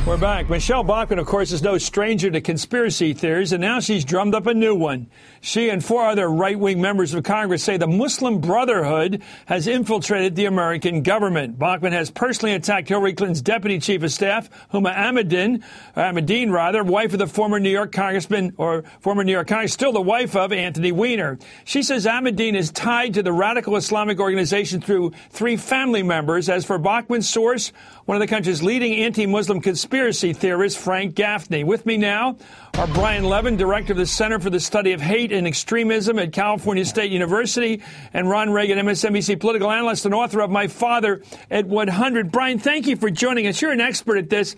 We're back. Michele Bachmann, of course, is no stranger to conspiracy theories, and now she's drummed up a new one. She and 4 other right-wing members of Congress say the Muslim Brotherhood has infiltrated the American government. Bachmann has personally attacked Hillary Clinton's deputy chief of staff, Huma Abedin, wife of the former New York Congressman, still the wife of Anthony Weiner. She says Abedin is tied to the radical Islamic organization through 3 family members. As for Bachmann's source, one of the country's leading anti-Muslim conspiracy theorist, Frank Gaffney. With me now are Brian Levin, director of the Center for the Study of Hate and Extremism at California State University, and Ron Reagan, MSNBC political analyst and author of My Father at 100. Brian, thank you for joining us. You're an expert at this.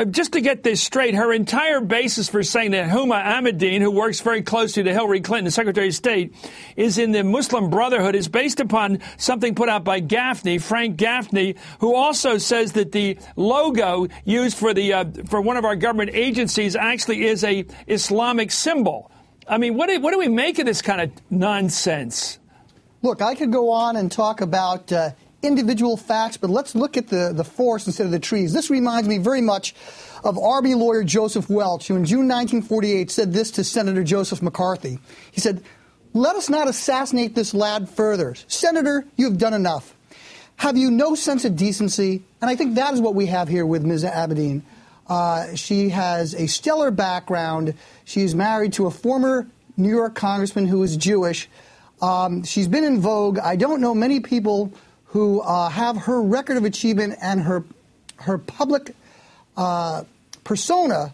Just to get this straight, her entire basis for saying that Huma Abedin, who works very closely to Hillary Clinton, the Secretary of State, is in the Muslim Brotherhood, is based upon something put out by Gaffney, Frank Gaffney, who also says that the logo used for one of our government agencies actually is a Islamic symbol. I mean, what do we make of this kind of nonsense? Look, I could go on and talk about individual facts, but let's look at the forest instead of the trees. This reminds me very much of Army lawyer Joseph Welch, who in June 1948 said this to Senator Joseph McCarthy. He said, "Let us not assassinate this lad further. Senator, you have done enough. Have you no sense of decency?" And I think that is what we have here with Ms. Abedin. She has a stellar background. She's married to a former New York congressman who is Jewish. She's been in vogue. I don't know many people who have her record of achievement and her public persona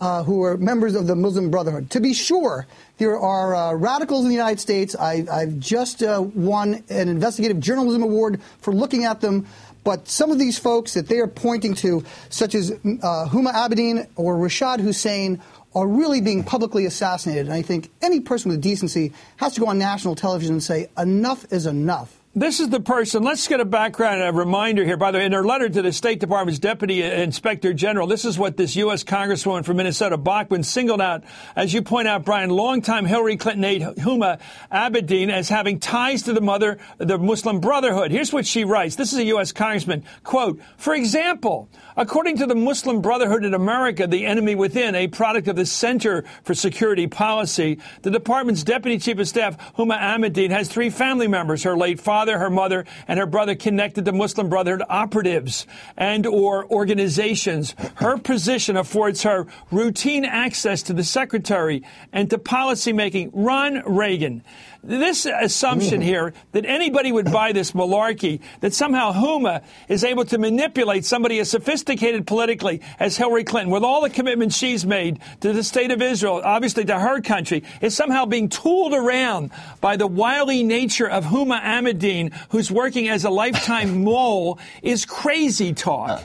who are members of the Muslim Brotherhood. To be sure, there are radicals in the United States. I've just won an investigative journalism award for looking at them. But some of these folks that they are pointing to, such as Huma Abedin or Rashad Hussein, are really being publicly assassinated. And I think any person with decency has to go on national television and say, enough is enough. This is the person. Let's get a background and a reminder here. By the way, in her letter to the State Department's Deputy Inspector General, this is what this U.S. Congresswoman from Minnesota, Bachmann, singled out, as you point out, Brian, longtime Hillary Clinton aide Huma Abedin as having ties to the Muslim Brotherhood. Here's what she writes. This is a U.S. Congressman. Quote, "For example, according to the Muslim Brotherhood in America, the enemy within, a product of the Center for Security Policy, the department's Deputy Chief of Staff, Huma Abedin, has 3 family members, her late father, her mother, and her brother connected to Muslim Brotherhood operatives and or organizations. Her position affords her routine access to the secretary and to policymaking. Ron Reagan." This assumption here that anybody would buy this malarkey, that somehow Huma is able to manipulate somebody as sophisticated politically as Hillary Clinton, with all the commitments she's made to the state of Israel, obviously to her country, is somehow being tooled around by the wily nature of Huma Abedin, who's working as a lifetime mole, is crazy talk.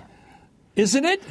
Isn't it?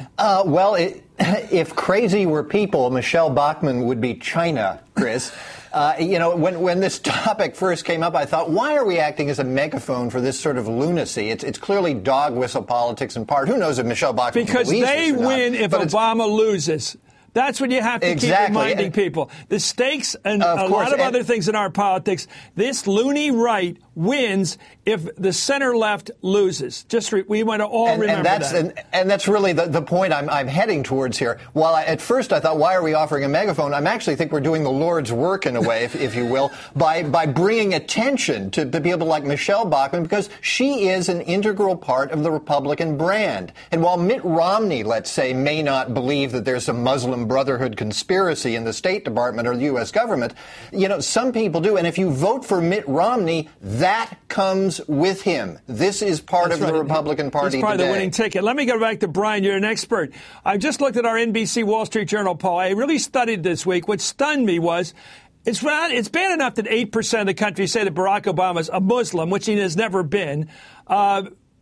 If crazy were people, Michele Bachmann would be China, Chris. When this topic first came up, I thought, why are we acting as a megaphone for this sort of lunacy? It's clearly dog whistle politics in part. Who knows if Michele Bachmann because they win if Obama loses. That's what you have to keep reminding people. The stakes and a lot of other things in our politics, this loony right wins if the center left loses. We want to all remember that. And that's really the point I'm heading towards here. While at first I thought, why are we offering a megaphone? I actually think we're doing the Lord's work in a way, if you will, by bringing attention to people like Michele Bachmann, because she is an integral part of the Republican brand. And while Mitt Romney, let's say, may not believe that there's a Muslim Brotherhood conspiracy in the State Department or the U.S. government, some people do. And if you vote for Mitt Romney, that comes with him. This is part of the Republican Party today. It's part of the winning ticket. Let me go back to Brian. You're an expert. I just looked at our NBC Wall Street Journal poll. I really studied this week. What stunned me was it's bad enough that 8% of the country say that Barack Obama is a Muslim, which he has never been.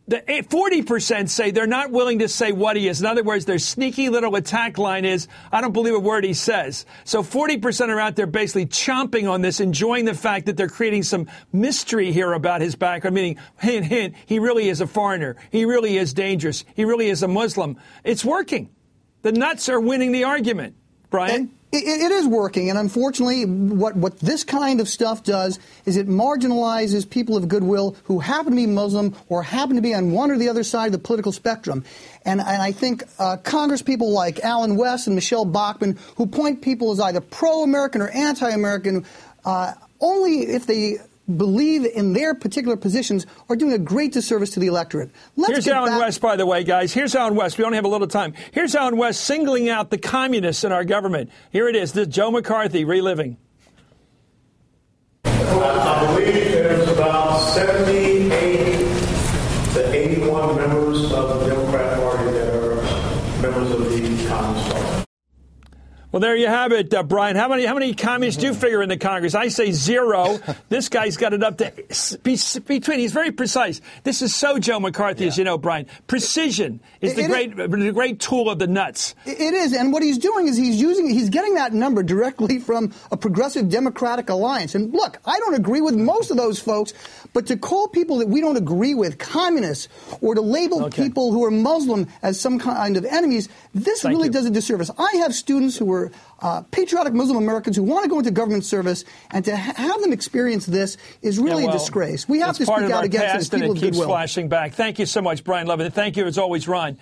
The 40% say they're not willing to say what he is. In other words, their sneaky little attack line is, I don't believe a word he says. So 40% are out there basically chomping on this, enjoying the fact that they're creating some mystery here about his background, meaning, hint, hint, he really is a foreigner. He really is dangerous. He really is a Muslim. It's working. The nuts are winning the argument. Brian? It is working, and unfortunately, what this kind of stuff does is it marginalizes people of goodwill who happen to be Muslim or happen to be on one or the other side of the political spectrum. And I think Congress people like Alan West and Michele Bachmann, who point people as either pro-American or anti-American, only if they believe in their particular positions, are doing a great disservice to the electorate. Here's Alan West, by the way, guys. Here's Alan West. We only have a little time. Here's Alan West singling out the communists in our government. Here it is. This is Joe McCarthy reliving. I believe there's about 78 to 81 members of the Democrat Party that are members of the Communist Party. Well, there you have it, Brian. How many communists do figure in the Congress? I say 0. This guy's got it up to between. He's very precise. This is so Joe McCarthy, as you know, Brian. Precision is the great tool of the nuts. It is, and what he's doing is he's getting that number directly from a progressive Democratic alliance. And look, I don't agree with most of those folks, but to call people that we don't agree with communists or to label people who are Muslim as some kind of enemies, this really does a disservice. I have students who are patriotic Muslim Americans who want to go into government service, and to have them experience this is really a disgrace. We have to speak out against it as people of goodwill. It keeps flashing back. Thank you so much, Brian Levin. Thank you, as always, Ron.